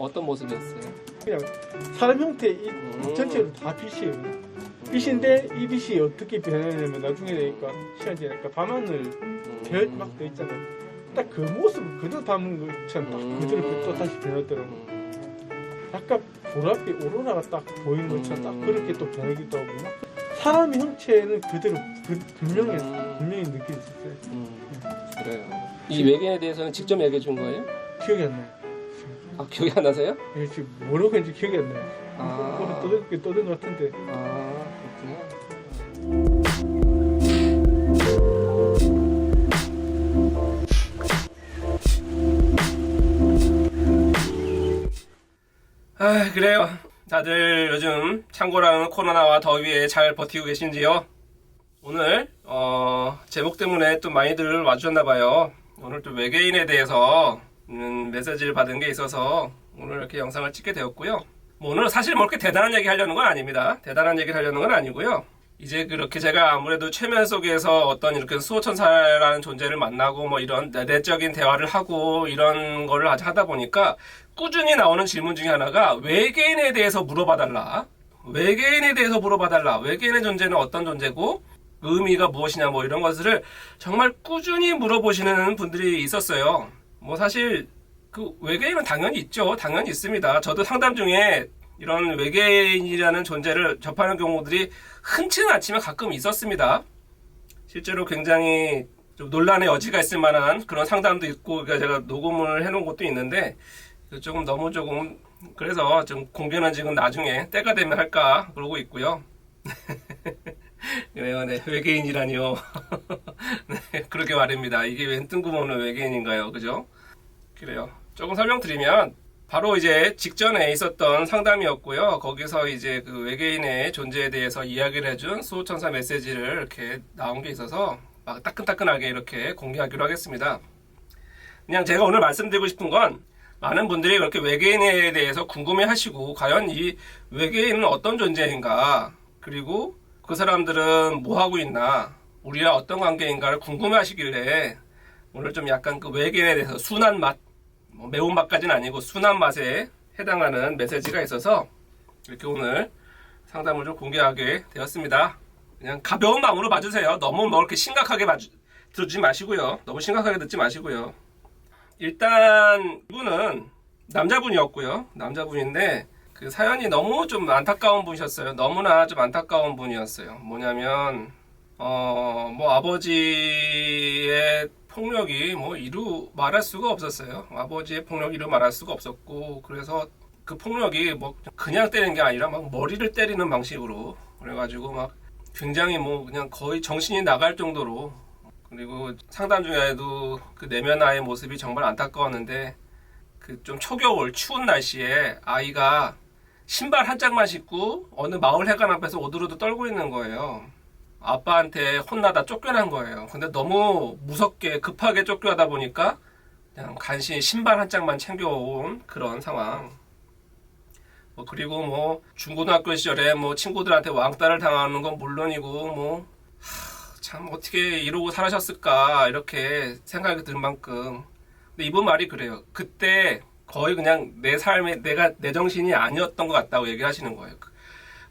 어떤 모습이었어요? 그냥 사람 형태 이 전체로 다 빛이에요. 빛인데 이 빛이 어떻게 변하냐면 나중에 되니까 시간이 지나니까 밤하늘 별 막 떠 있잖아요. 딱 그 모습을 그대로 담은 것처럼 딱 그대로 또 다시 변했더라고. 약간 보랏빛 오로라가 딱 보이는 것처럼 딱 그렇게 또 변하기도 하고 막 사람의 형체는 그대로 분명히 느껴졌어요. 그래요. 이 외계인에 대해서는 직접 얘기해 준 거예요? 기억이 안 나요. 아, 기억이 안 나세요? 이게 지금 뭐라고 했는지 기억이 안 나요. 아, 떠든 것 같은데. 아, 그렇구나. 아, 그래요. 다들 요즘 창고라는 코로나와 더위에 잘 버티고 계신지요? 오늘 제목 때문에 또 많이들 와주셨나봐요. 오늘 또 외계인에 대해서 메시지를 받은 게 있어서 오늘 이렇게 영상을 찍게 되었고요. 뭐 오늘 사실 뭐 그렇게 대단한 얘기 하려는 건 아닙니다. 대단한 얘기를 하려는 건 아니고요. 이제 그렇게 제가 아무래도 최면 속에서 어떤 이렇게 수호천사라는 존재를 만나고 뭐 이런 내적인 대화를 하고 이런 거를 하다 보니까 꾸준히 나오는 질문 중에 하나가 외계인에 대해서 물어봐달라. 외계인에 대해서 물어봐달라. 외계인의 존재는 어떤 존재고 의미가 무엇이냐 뭐 이런 것들을 정말 꾸준히 물어보시는 분들이 있었어요. 뭐 사실 그 외계인은 당연히 있죠. 당연히 있습니다. 저도 상담 중에 이런 외계인이라는 존재를 접하는 경우들이 흔치는 않지만 가끔 있었습니다. 실제로 굉장히 좀 논란의 여지가 있을 만한 그런 상담도 있고 제가 녹음을 해놓은 것도 있는데 조금 그래서 좀 공개는 지금 나중에 때가 되면 할까 그러고 있고요. 네, 외계인이라니요. 네, 그렇게 말입니다. 이게 웬 뜬금없는 외계인인가요? 그죠? 그래요. 조금 설명드리면 바로 이제 직전에 있었던 상담이었고요. 거기서 이제 그 외계인의 존재에 대해서 이야기를 해준 수호천사 메시지를 이렇게 나온 게 있어서 막 따끈따끈하게 이렇게 공개하기로 하겠습니다. 그냥 제가 오늘 말씀드리고 싶은 건 많은 분들이 그렇게 외계인에 대해서 궁금해 하시고 과연 이 외계인은 어떤 존재인가 그리고 그 사람들은 뭐 하고 있나 우리와 어떤 관계인가를 궁금해 하시길래 오늘 좀 약간 그 외계인에 대해서 순한 맛 뭐 매운맛까지는 아니고 순한 맛에 해당하는 메시지가 있어서 이렇게 오늘 상담을 좀 공개하게 되었습니다. 그냥 가벼운 마음으로 봐주세요. 너무 뭐 이렇게 심각하게 듣지 마시고요. 너무 심각하게 듣지 마시고요. 일단 이분은 남자분이었고요. 남자분인데 그 사연이 너무 좀 안타까운 분이셨어요. 너무나 좀 안타까운 분이었어요. 뭐냐면 뭐 아버지의 폭력이 뭐 이루 말할 수가 없었어요. 아버지의 폭력 이루 말할 수가 없었고 그래서 그 폭력이 뭐 그냥 때리는 게 아니라 막 머리를 때리는 방식으로 그래가지고 막 굉장히 뭐 그냥 거의 정신이 나갈 정도로 그리고 상담 중에도 그 내면아이의 모습이 정말 안타까웠는데 그 좀 초겨울 추운 날씨에 아이가 신발 한 짝만 신고 어느 마을 해관 앞에서 오들오들 떨고 있는 거예요. 아빠한테 혼나다 쫓겨난 거예요. 근데 너무 무섭게 급하게 쫓겨나다 보니까 그냥 간신히 신발 한 짝만 챙겨온 그런 상황. 뭐 그리고 뭐 중고등학교 시절에 뭐 친구들한테 왕따를 당하는 건 물론이고 뭐 참 어떻게 이러고 살아셨을까 이렇게 생각이 들 만큼. 근데 이분 말이 그래요. 그때 거의 그냥 내 삶에 내 정신이 아니었던 것 같다고 얘기하시는 거예요.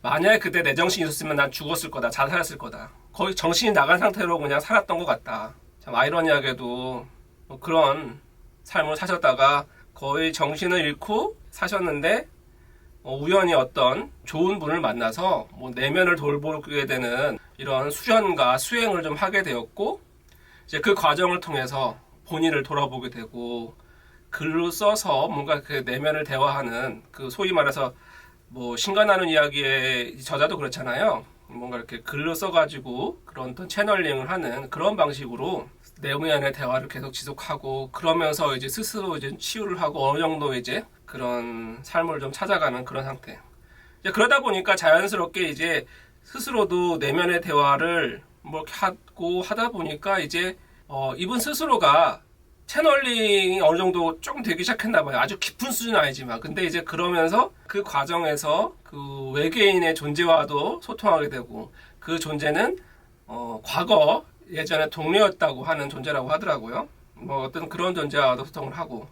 만약에 그때 내 정신이 있었으면 난 죽었을 거다. 자살했을 거다. 거의 정신이 나간 상태로 그냥 살았던 것 같다. 참 아이러니하게도 뭐 그런 삶을 사셨다가 거의 정신을 잃고 사셨는데 우연히 어떤 좋은 분을 만나서 뭐 내면을 돌보게 되는 이런 수련과 수행을 좀 하게 되었고 이제 그 과정을 통해서 본인을 돌아보게 되고 글로 써서 뭔가 그 내면을 대화하는 그 소위 말해서 뭐 신간하는 이야기의 저자도 그렇잖아요. 뭔가 이렇게 글로 써가지고 그런 어떤 채널링을 하는 그런 방식으로 내면의 대화를 계속 지속하고 그러면서 이제 스스로 이제 치유를 하고 어느 정도 이제 그런 삶을 좀 찾아가는 그런 상태. 이제 그러다 보니까 자연스럽게 이제 스스로도 내면의 대화를 뭐 이렇게 하고 하다 보니까 이제 이분 스스로가 채널링이 어느 정도 조금 되기 시작했나 봐요. 아주 깊은 수준은 아니지만. 근데 이제 그러면서 그 과정에서 그 외계인의 존재와도 소통하게 되고 그 존재는 과거 예전에 동료였다고 하는 존재라고 하더라고요. 뭐 어떤 그런 존재와도 소통을 하고.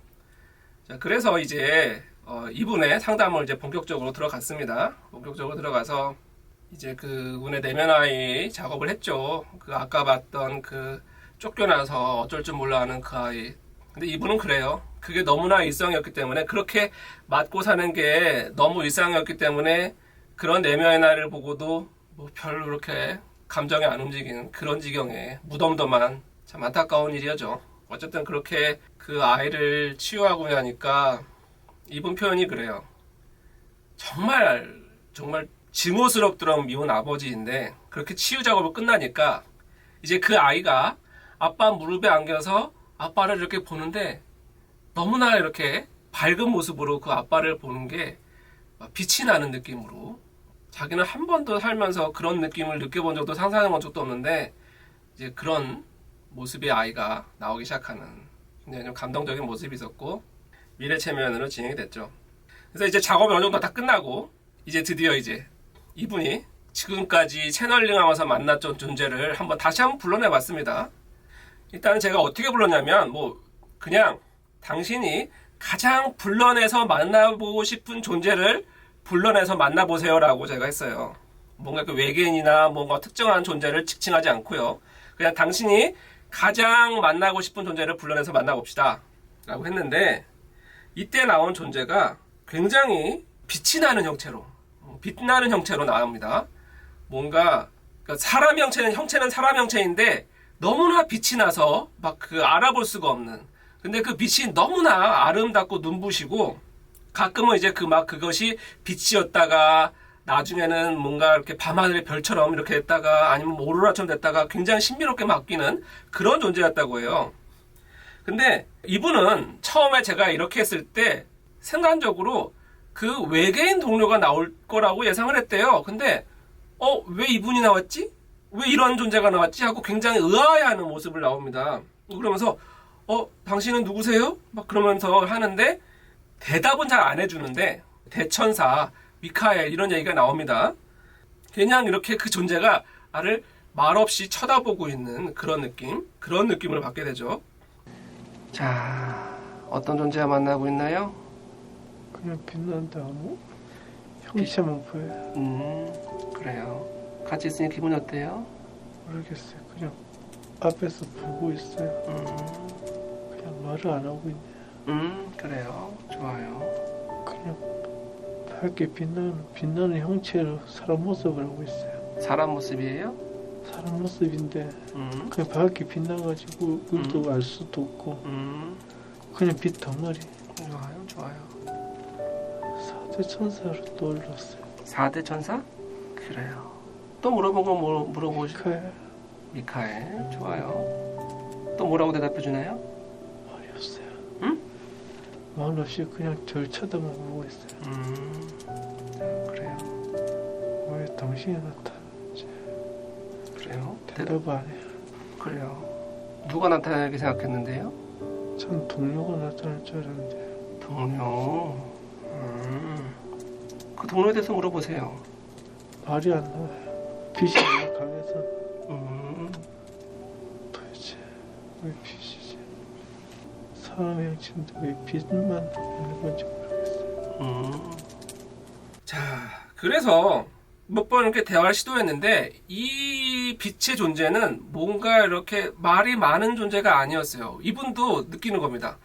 자, 그래서 이제 이분의 상담을 이제 본격적으로 들어갔습니다. 본격적으로 들어가서 이제 그분의 내면 아이 작업을 했죠. 그 아까 봤던 그 쫓겨나서 어쩔 줄 몰라 하는 그 아이. 근데 이분은 그래요. 그게 너무나 일상이었기 때문에, 그렇게 맞고 사는 게 너무 일상이었기 때문에 그런 내면의 나이를 보고도 뭐 별로 그렇게 감정이 안 움직이는 그런 지경에 무덤덤한, 참 안타까운 일이었죠. 어쨌든 그렇게 그 아이를 치유하고 나니까 이분 표현이 그래요. 정말 증오스럽더라는 미운 아버지인데, 그렇게 치유 작업을 끝나니까 이제 그 아이가 아빠 무릎에 안겨서 아빠를 이렇게 보는데 너무나 이렇게 밝은 모습으로 그 아빠를 보는 게 빛이 나는 느낌으로, 자기는 한 번도 살면서 그런 느낌을 느껴본 적도 상상해 본 적도 없는데 이제 그런 모습의 아이가 나오기 시작하는 굉장히 좀 감동적인 모습이 있었고, 미래 체면으로 진행이 됐죠. 그래서 이제 작업이 어느 정도 다 끝나고 이제 드디어 이제 이분이 지금까지 채널링하면서 만났던 존재를 다시 한번 불러내 봤습니다. 일단은 제가 어떻게 불렀냐면, 뭐 그냥 당신이 가장 불러내서 만나보고 싶은 존재를 불러내서 만나보세요라고 제가 했어요. 뭔가 그 외계인이나 뭔가 특정한 존재를 지칭하지 않고요. 그냥 당신이 가장 만나고 싶은 존재를 불러내서 만나봅시다 라고 했는데, 이때 나온 존재가 굉장히 빛이 나는 형체로, 빛나는 형체로 나옵니다. 뭔가 사람 형체는 사람 형체인데 너무나 빛이 나서 막 그 알아볼 수가 없는, 근데 그 빛이 너무나 아름답고 눈부시고, 가끔은 이제 그것이 빛이었다가 나중에는 뭔가 이렇게 밤하늘의 별처럼 이렇게 됐다가, 아니면 오로라처럼 됐다가 굉장히 신비롭게 바뀌는 그런 존재였다고 해요. 근데 이분은 처음에 제가 이렇게 했을 때 순간적으로 그 외계인 동료가 나올 거라고 예상을 했대요. 근데 왜 이분이 나왔지? 왜 이런 존재가 나왔지? 하고 굉장히 의아해하는 모습을 나옵니다. 그러면서 당신은 누구세요? 막 그러면서 하는데 대답은 잘 안 해주는데 대천사 미카엘 이런 얘기가 나옵니다. 그냥 이렇게 그 존재가 나를 말없이 쳐다보고 있는 그런 느낌을 받게 되죠. 자, 어떤 존재와 만나고 있나요? 그냥 빛난다. 뭐 형체만 보여요. 그래요. 같이 있으니 기분이 어때요? 모르겠어요. 그냥 앞에서 보고 있어요. 그냥 말을 안 하고 있네요. 그래요. 좋아요. 그냥 밝게 빛나는 형체로 사람 모습을 하고 있어요. 사람 모습이에요? 사람 모습인데 그냥 밝게 빛나가지고 눈도 알 수도 없고 그냥 빛 덩어리. 좋아요. 4대 천사로 떠올랐어요. 4대 천사? 그래요. 또 물어본 거 물어보시죠. 미카엘. 좋아요. 또 뭐라고 대답해 주나요? 말이 없어요. 응? 말 없이 그냥 절 쳐다만 보고 있어요. 그래요. 왜 당신이 나타났지? 그래요? 대답 안 해요. 그래요. 누가 나타나게 생각했는데요? 전 동료가 나타날 줄 알았는데. 동료. 그 동료에 대해서 물어보세요. 말이 안 나와요. 빛이 너무 강해서. 도대체 왜 빛이지? 사람의 형체인데 왜 빛만 있는 건지 모르겠어요. 자, 그래서 몇 번 이렇게 대화를 시도했는데 이 빛의 존재는 뭔가 이렇게 말이 많은 존재가 아니었어요. 이분도 느끼는 겁니다.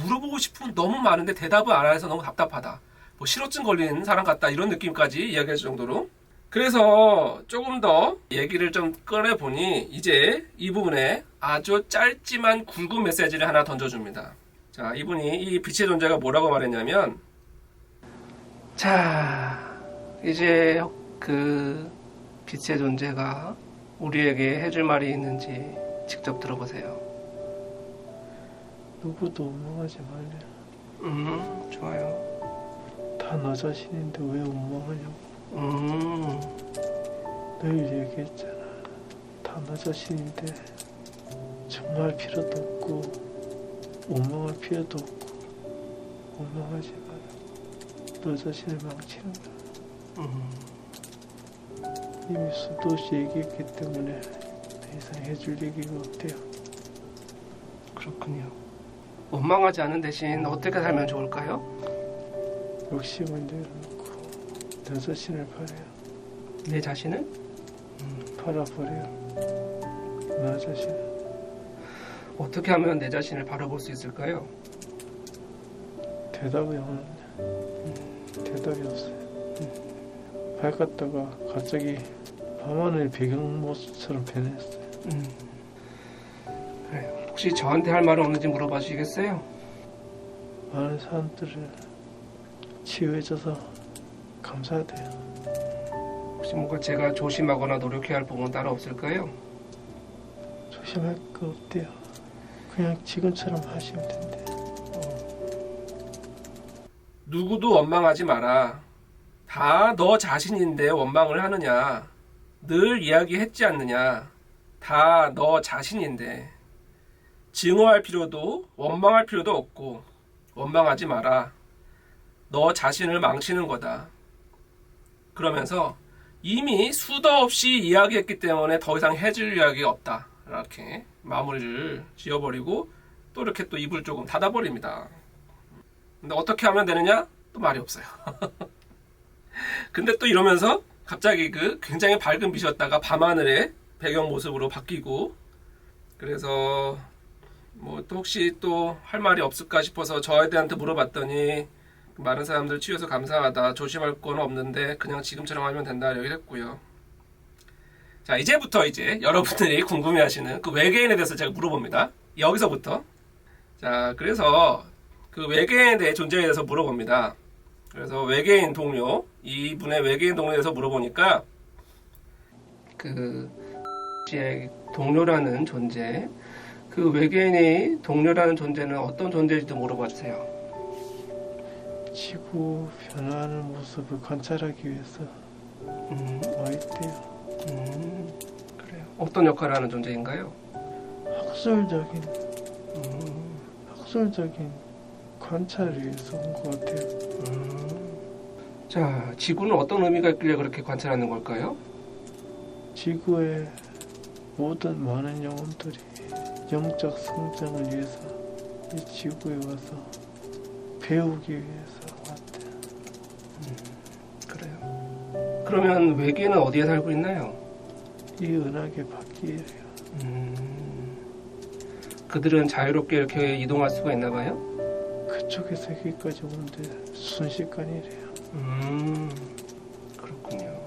물어보고 싶은 너무 많은데 대답을 안 해서 너무 답답하다. 뭐 실어증 걸린 사람 같다, 이런 느낌까지 이야기할 정도로. 그래서 조금 더 얘기를 좀 꺼내보니 이제 이 부분에 아주 짧지만 굵은 메시지를 하나 던져줍니다. 자, 이분이 이 빛의 존재가 뭐라고 말했냐면, 자, 이제 그 빛의 존재가 우리에게 해줄 말이 있는지 직접 들어보세요. 누구도 원망하지 말래요. 좋아요. 다 너 자신인데 왜 원망하냐고. 늘 얘기했잖아. 다 너 자신인데 정말 필요도 없고 원망할 필요도 없고 원망하지 마라. 너 자신을 망치는 거야. 이미 수도 없이 얘기했기 때문에 더 이상 해줄 얘기가 없대요. 그렇군요. 원망하지 않은 대신 어떻게 살면 좋을까요? 욕심을 내려놓고 내 자신을 버려요. 내 자신을? 바라버려요. 나 자신. 어떻게 하면 내 자신을 바라볼 수 있을까요? 대답이 없는데. 대답이 없어요. 밝았다가 갑자기 밤하늘 배경 모습처럼 변했어요. 그래요. 혹시 저한테 할 말은 없는지 물어봐 주시겠어요? 많은 사람들을 치유해줘서 감사해요. 혹시 뭔가 제가 조심하거나 노력해야 할 부분은 따로 없을까요? 조심할 거 없대요. 그냥 지금처럼 하시면 된대요. 누구도 원망하지 마라. 다 너 자신인데 원망을 하느냐. 늘 이야기했지 않느냐. 다 너 자신인데. 증오할 필요도 원망할 필요도 없고 원망하지 마라. 너 자신을 망치는 거다. 그러면서 이미 수도 없이 이야기했기 때문에 더 이상 해줄 이야기가 없다. 이렇게 마무리를 지어버리고 또 이렇게 또 입을 조금 닫아버립니다. 근데 어떻게 하면 되느냐? 또 말이 없어요. 근데 또 이러면서 갑자기 그 굉장히 밝은 빛이었다가 밤하늘의 배경 모습으로 바뀌고, 그래서 뭐 또 혹시 또 할 말이 없을까 싶어서 저희한테 물어봤더니 많은 사람들 치유해서 감사하다. 조심할 건 없는데 그냥 지금처럼 하면 된다. 이렇게 했고요. 자, 이제부터 이제 여러분들이 궁금해하시는 그 외계인에 대해서 제가 물어봅니다. 여기서부터. 자, 그래서 그 외계인에 대해 존재에 대해서 물어봅니다. 그래서 외계인 동료, 이분의 외계인 동료에 대해서 물어보니까 그 씨의 동료라는 존재, 그 외계인의 동료라는 존재는 어떤 존재인지도 물어봐 주세요. 지구 변화하는 모습을 관찰하기 위해서 와 있대요. 그래요. 어떤 역할을 하는 존재인가요? 학술적인 관찰을 위해서 온 것 같아요. 자, 지구는 어떤 의미가 있길래 그렇게 관찰하는 걸까요? 지구의 모든 많은 영혼들이 영적 성장을 위해서 이 지구에 와서 배우기 위해서 왔대요. 그래요. 그러면 외계인은 어디에 살고 있나요? 이 은하계 밖이에요. 그들은 자유롭게 이렇게 이동할 수가 있나 봐요? 그쪽에 세계까지 오는데 순식간이래요. 그렇군요.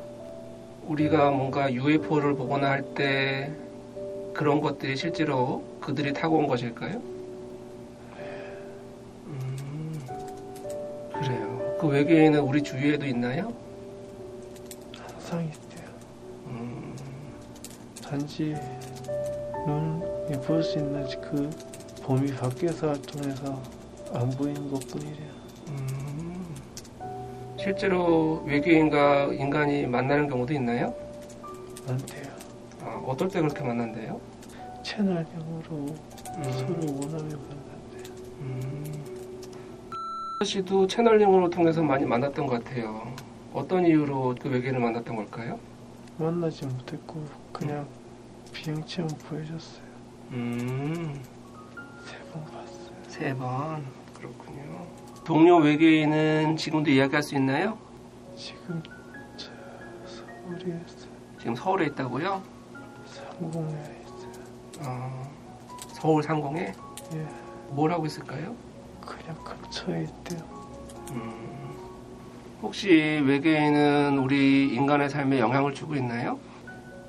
우리가 뭔가 UFO를 보거나 할 때 그런 것들이 실제로 그들이 타고 온 것일까요? 그래요. 그 외계인은 우리 주위에도 있나요? 항상 있대요. 단지 눈에 볼 수 있는 그 범위 밖에서 활동해서 안 보이는 것뿐이래요. 실제로 외계인과 인간이 만나는 경우도 있나요? 많대요. 어떨 때 그렇게 만난대요? 채널형으로 서로 원하며 만난대요. 씨도 채널링으로 통해서 많이 만났던 것 같아요. 어떤 이유로 그 외계인을 만났던 걸까요? 만나지 못했고 그냥 비행체험 보여줬어요. 3번 봤어요. 3번. 그렇군요. 동료 외계인은 지금도 이야기할 수 있나요? 지금 저 서울에 있어요. 지금 서울에 있다고요? 상공에 있어요. 서울 상공에? 예, 뭘 하고 있을까요? 그냥 근처에 있대요. 혹시 외계인은 우리 인간의 삶에 영향을 주고 있나요?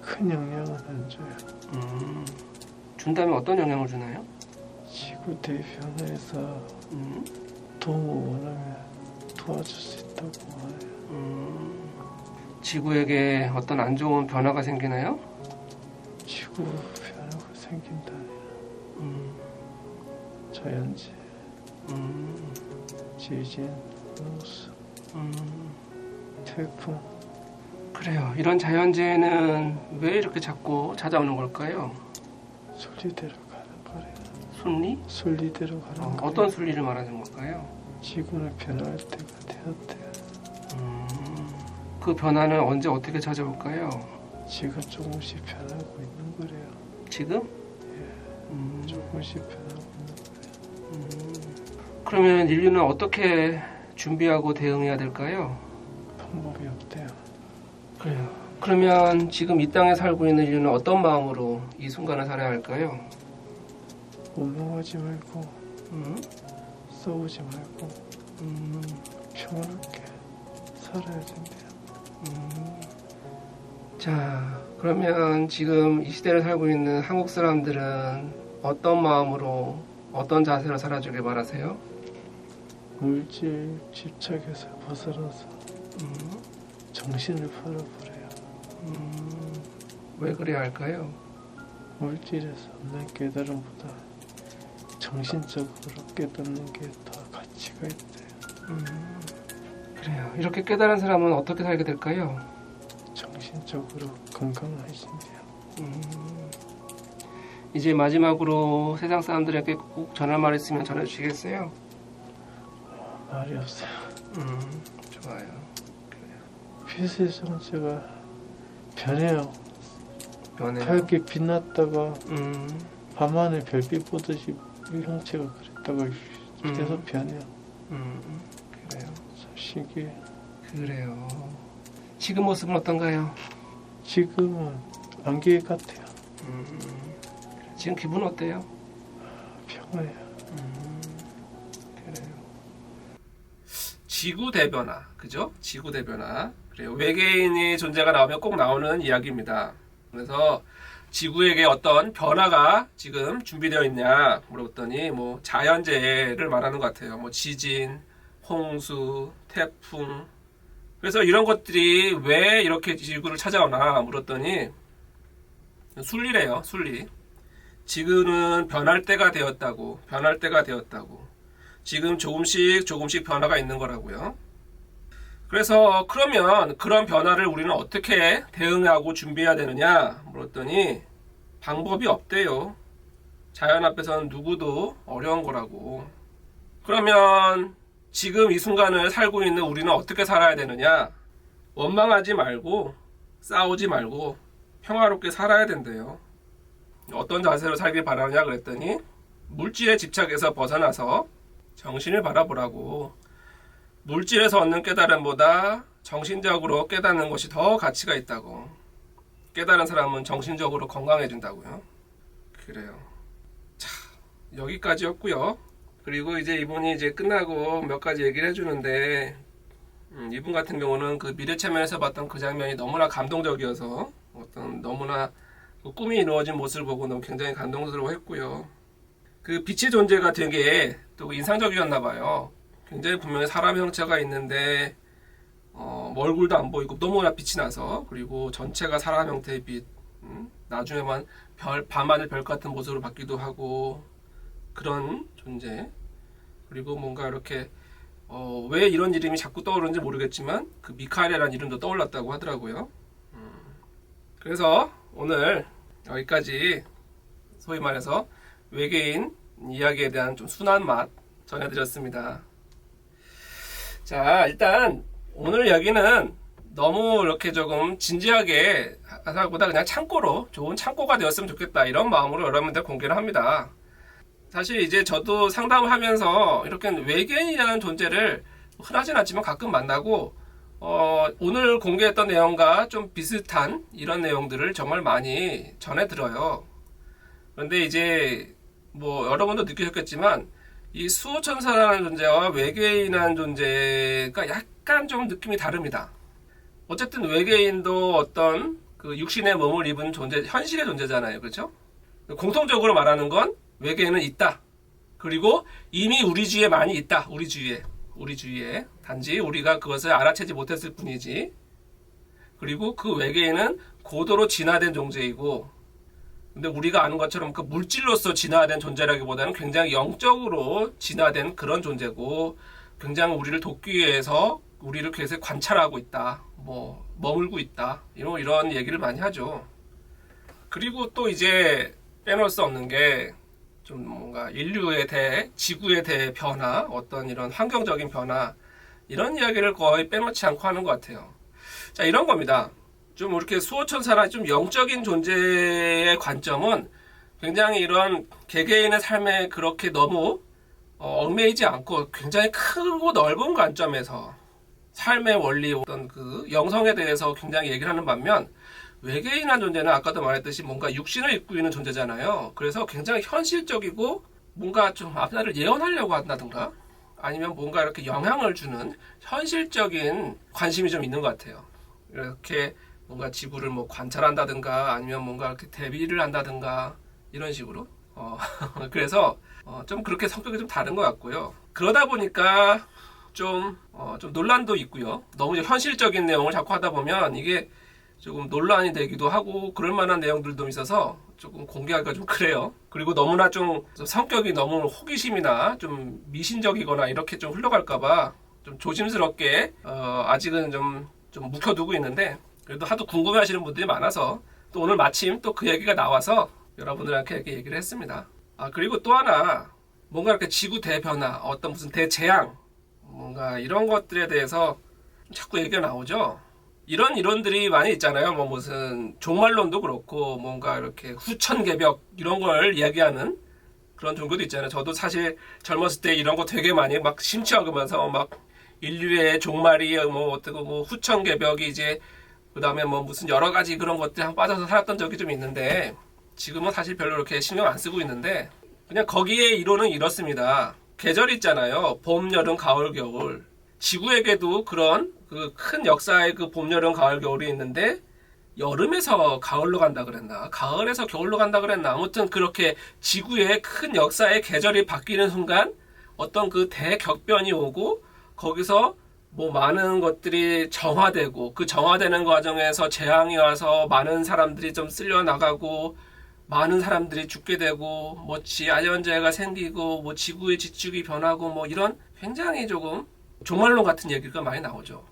큰 영향은 안 줘요. 준다면 어떤 영향을 주나요? 지구 대변화에서 도움을 원하면 도와줄 수 있다고 말해요. 지구에게 어떤 안 좋은 변화가 생기나요? 지구 변화가 생긴다면 자연재해, 지진, 홍수, 태풍. 그래요. 이런 자연재해는 왜 이렇게 자꾸 찾아오는 걸까요? 순리대로 가는 거래요. 순리? 순리대로 가는 거래요. 어떤 순리를 말하는 걸까요? 지구는 변할 때가 되었대요. 그 변화는 언제 어떻게 찾아올까요? 지금 조금씩 변하고 있는 거래요. 지금? 조금씩 변하고 있는 거래요. 그러면 인류는 어떻게 준비하고 대응해야 될까요? 방법이 없대요. 그래요. 그러면 지금 이 땅에 살고 있는 이유는 어떤 마음으로 이 순간을 살아야 할까요? 원망하지 말고 음? 싸우지 말고 평안하게 살아야 된대요. 자, 그러면 지금 이 시대를 살고 있는 한국 사람들은 어떤 마음으로, 어떤 자세로 살아주길 바라세요? 물질 집착에서 벗어나서 음, 정신을 팔아버려요. 왜 그래야 할까요? 물질에서 얻는 깨달음보다 정신적으로 깨닫는 게 더 가치가 있대요. 그래요. 이렇게 깨달은 사람은 어떻게 살게 될까요? 정신적으로 건강해진대요. 이제 마지막으로 세상 사람들에게 꼭 전할 말 있으면 전해주시겠어요? 말이 없어요. 좋아요. 그래요. 빛의 정체가 변해요. 변해요. 밝게 빛났다가 음, 밤하늘 별빛 보듯이 우리 형체가 그랬다가 계속 변해요. 그래요. 참 신기해. 그래요. 지금 모습은 어떤가요? 지금은 안개 같아요. 지금 기분 어때요? 평화해요. 그래요. 지구 대변화, 그죠? 지구 대변화. 그래요. 외계인의 존재가 나오면 꼭 나오는 이야기입니다. 그래서 지구에게 어떤 변화가 지금 준비되어 있냐 물어봤더니 뭐 자연재해를 말하는 것 같아요. 뭐 지진, 홍수, 태풍. 그래서 이런 것들이 왜 이렇게 지구를 찾아오나 물었더니 순리래요. 순리. 지구는 변할 때가 되었다고. 변할 때가 되었다고. 지금 조금씩 변화가 있는 거라고요. 그래서 그러면 그런 변화를 우리는 어떻게 대응하고 준비해야 되느냐 물었더니 방법이 없대요. 자연 앞에서는 누구도 어려운 거라고. 그러면 지금 이 순간을 살고 있는 우리는 어떻게 살아야 되느냐? 원망하지 말고 싸우지 말고 평화롭게 살아야 된대요. 어떤 자세로 살길 바라냐 그랬더니 물질의 집착에서 벗어나서 정신을 바라보라고. 물질에서 얻는 깨달음보다 정신적으로 깨닫는 것이 더 가치가 있다고. 깨달은 사람은 정신적으로 건강해진다고요. 그래요. 자, 여기까지였고요. 그리고 이제 이분이 이제 끝나고 몇 가지 얘기를 해주는데 이분 같은 경우는 그 미래체면에서 봤던 그 장면이 너무나 감동적이어서 어떤 너무나 그 꿈이 이루어진 모습을 보고 너무 굉장히 감동스러워했고요. 그 빛의 존재가 되게 또 인상적이었나 봐요. 굉장히 분명히 사람 형체가 있는데 얼굴도 안 보이고 너무나 빛이 나서, 그리고 전체가 사람 형태의 빛, 나중에만 밤하늘 별 같은 모습으로 바뀌기도 하고 그런 존재. 그리고 뭔가 이렇게 왜 이런 이름이 자꾸 떠오르는지 모르겠지만 그 미카엘이라는 이름도 떠올랐다고 하더라고요. 그래서 오늘 여기까지 소위 말해서 외계인 이야기에 대한 좀 순한 맛 전해드렸습니다. 자, 일단 오늘 이야기는 너무 이렇게 조금 진지하게 하다보다 그냥 참고로 좋은 참고가 되었으면 좋겠다 이런 마음으로 여러분들 공개를 합니다. 사실 이제 저도 상담을 하면서 이렇게 외계인이라는 존재를 흔하진 않지만 가끔 만나고 오늘 공개했던 내용과 좀 비슷한 이런 내용들을 정말 많이 전해들어요. 그런데 이제 뭐 여러분도 느끼셨겠지만 이 수호천사라는 존재와 외계인이라는 존재가 약간 좀 느낌이 다릅니다. 어쨌든 외계인도 어떤 그 육신의 몸을 입은 존재, 현실의 존재잖아요. 그렇죠? 공통적으로 말하는 건 외계인은 있다. 그리고 이미 우리 주위에 많이 있다. 우리 주위에. 단지 우리가 그것을 알아채지 못했을 뿐이지. 그리고 그 외계인은 고도로 진화된 존재이고, 근데 우리가 아는 것처럼 그 물질로서 진화된 존재라기보다는 굉장히 영적으로 진화된 그런 존재고, 굉장히 우리를 돕기 위해서 우리를 계속 관찰하고 있다. 뭐 머물고 있다. 이런 얘기를 많이 하죠. 그리고 또 이제 빼놓을 수 없는 게 좀 뭔가 인류에 대해, 지구에 대해 변화, 어떤 이런 환경적인 변화, 이런 이야기를 거의 빼놓지 않고 하는 것 같아요. 자, 이런 겁니다. 좀 이렇게 수호천사나 좀 영적인 존재의 관점은 굉장히 이런 개개인의 삶에 그렇게 너무 얽매이지 않고 굉장히 크고 넓은 관점에서 삶의 원리 어떤 그 영성에 대해서 굉장히 얘기를 하는 반면 외계인이라는 존재는 아까도 말했듯이 뭔가 육신을 입고 있는 존재잖아요. 그래서 굉장히 현실적이고 뭔가 좀 앞날을 예언하려고 한다든가 아니면 뭔가 이렇게 영향을 주는 현실적인 관심이 좀 있는 것 같아요. 이렇게 뭔가 지구를 뭐 관찰한다든가 아니면 뭔가 이렇게 대비를 한다든가 이런 식으로 그래서 좀 그렇게 성격이 좀 다른 것 같고요. 그러다 보니까 좀 논란도 있고요. 너무 현실적인 내용을 자꾸 하다 보면 이게 조금 논란이 되기도 하고 그럴 만한 내용들도 있어서 조금 공개하기가 좀 그래요. 그리고 너무나 좀 성격이 너무 호기심이나 좀 미신적이거나 이렇게 좀 흘러갈까봐 좀 조심스럽게 아직은 좀 묵혀두고 있는데 그래도 하도 궁금해하시는 분들이 많아서 또 오늘 마침 또 그 얘기가 나와서 여러분들한테 이렇게 얘기를 했습니다. 그리고 또 하나 뭔가 이렇게 지구 대변화, 어떤 무슨 대재앙 뭔가 이런 것들에 대해서 자꾸 얘기가 나오죠. 이런 이론들이 많이 있잖아요. 뭐 무슨 종말론도 그렇고 뭔가 이렇게 후천개벽 이런 걸 이야기하는 그런 종교도 있잖아요. 저도 사실 젊었을 때 이런 거 되게 많이 막 심취하면서 막 인류의 종말이 뭐 어떻고 뭐 후천개벽이 이제 그다음에 뭐 무슨 여러 가지 그런 것들 빠져서 살았던 적이 좀 있는데 지금은 사실 별로 이렇게 신경 안 쓰고 있는데 그냥 거기에 이론은 이렇습니다. 계절 있잖아요. 봄, 여름, 가을, 겨울. 지구에게도 그런 그 큰 역사의 그 봄, 여름, 가을, 겨울이 있는데 여름에서 가을로 간다 그랬나? 가을에서 겨울로 간다 그랬나? 아무튼 그렇게 지구의 큰 역사의 계절이 바뀌는 순간 어떤 그 대격변이 오고 거기서 뭐 많은 것들이 정화되고 그 정화되는 과정에서 재앙이 와서 많은 사람들이 좀 쓸려 나가고 많은 사람들이 죽게 되고 뭐 지하연재해가 생기고 뭐 지구의 지축이 변하고 뭐 이런 굉장히 조금 종말론 같은 얘기가 많이 나오죠.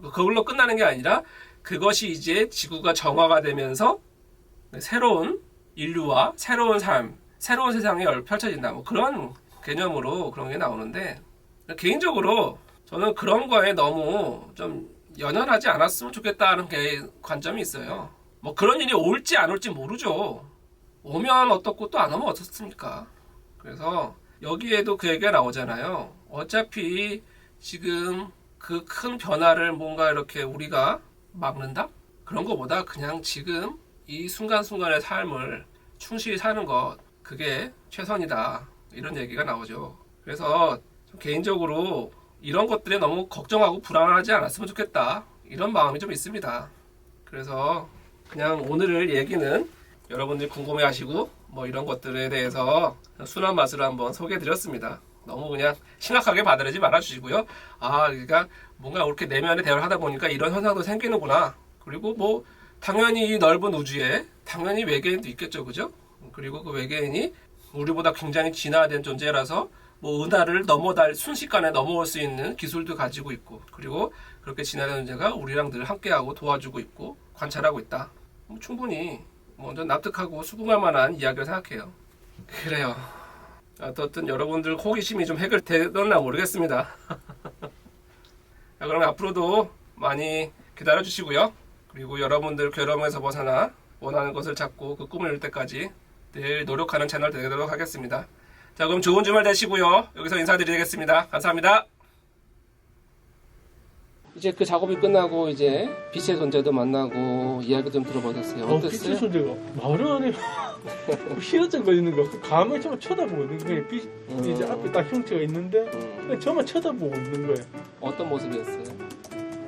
그걸로 끝나는 게 아니라 그것이 이제 지구가 정화가 되면서 새로운 인류와 새로운 삶, 새로운 세상이 펼쳐진다. 뭐 그런 개념으로 그런 게 나오는데 개인적으로 저는 그런 거에 너무 좀 연연하지 않았으면 좋겠다는 게 관점이 있어요. 뭐 그런 일이 올지 안 올지 모르죠. 오면 어떻고 또 안 오면 어떻습니까? 그래서 여기에도 그 얘기가 나오잖아요. 어차피 지금 그 큰 변화를 뭔가 이렇게 우리가 막는다? 그런 것보다 그냥 지금 이 순간순간의 삶을 충실히 사는 것 그게 최선이다. 이런 얘기가 나오죠. 그래서 좀 개인적으로 이런 것들에 너무 걱정하고 불안하지 않았으면 좋겠다. 이런 마음이 좀 있습니다. 그래서 그냥 오늘 얘기는 여러분들이 궁금해하시고 뭐 이런 것들에 대해서 순한 맛으로 한번 소개해드렸습니다. 너무 그냥 심각하게 받아들이지 말아주시고요. 그러니까 뭔가 이렇게 내면의 대화를 하다 보니까 이런 현상도 생기는구나. 그리고 뭐 당연히 이 넓은 우주에 당연히 외계인도 있겠죠, 그죠? 그리고 그 외계인이 우리보다 굉장히 진화된 존재라서 뭐 은하를 순식간에 넘어올 수 있는 기술도 가지고 있고 그리고 그렇게 진화된 존재가 우리랑 늘 함께하고 도와주고 있고 관찰하고 있다. 뭐 충분히 먼저 납득하고 수긍할 만한 이야기를 생각해요. 그래요. 어떻든 여러분들 호기심이 좀 해결되었나 모르겠습니다. 그럼 앞으로도 많이 기다려주시고요. 그리고 여러분들 괴로움에서 벗어나 원하는 것을 찾고 그 꿈을 이룰 때까지 늘 노력하는 채널 되도록 하겠습니다. 자, 그럼 좋은 주말 되시고요. 여기서 인사드리겠습니다. 감사합니다. 이제 그 작업이 끝나고 이제 빛의 존재도 만나고 이야기 좀 들어보셨어요. 어땠어요? 빛의 존재가 말을 안 해요. 희어쩍거리는 거. 가만히 저만 쳐다보고 있는 거예요. 빛 이제 앞에 딱 형체가 있는데 그냥 저만 쳐다보고 있는 거예요. 어떤 모습이었어요?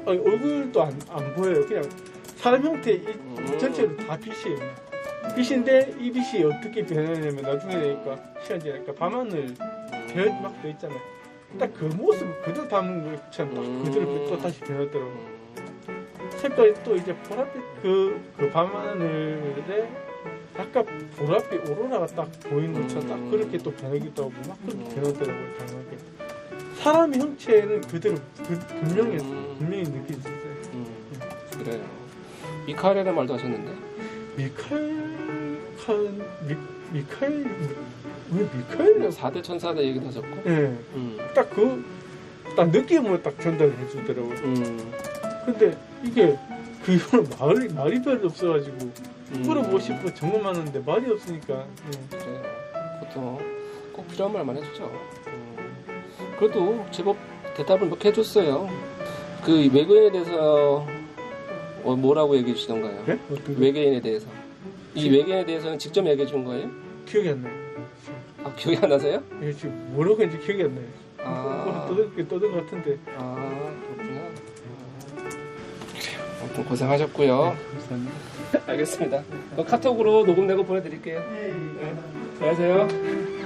얼굴도 안 보여요. 그냥 사람 형태 전체로 다 빛이에요. 빛인데 이 빛이 어떻게 변하냐면 나중에 되니까 시간 지나니까 밤하늘 별 막 돼 있잖아요. 딱 그 모습 그대로 담은 것처럼 딱 그대로 또 다시 변했더라고요. 색깔이 또 이제 보랏빛 그 밤하늘에 약간 보랏빛 오로라가 딱 보이는 것처럼 딱 그렇게 또 변하기도 하고 막 그렇게 변하더라고요. 강하게 사람의 형체는 그대로 분명히 느껴졌어요. 그래요. 미카엘이라는 말도 하셨는데 미카엘 왜 미카엘이라고 4대 천사대 얘기도 하셨고 네. 딱 느낌으로 딱 전달을 해주더라고요. 근데 이게 그거는 말이 별로 없어가지고 물어보고 싶고 정말 많은데 말이 없으니까 그래요. 보통 꼭 필요한 말만 해주죠. 그래도 제법 대답을 몇 개 해줬어요. 그 외계인에 대해서 뭐라고 얘기해 주시던가요? 네? 어떤 거? 외계인에 대해서. 이 외계인에 대해서는 직접 얘기해 준 거예요? 기억이 안 나요. 아, 기억이 안 나세요? 이게 지금 뭐라고 했는지 기억이 안 나요. 아. 떠든 것 같은데. 아, 그렇구나. 그래요. 아무튼 고생하셨고요. 감사합니다. 알겠습니다. 카톡으로 녹음 내고 보내드릴게요. 네. 안녕하세요.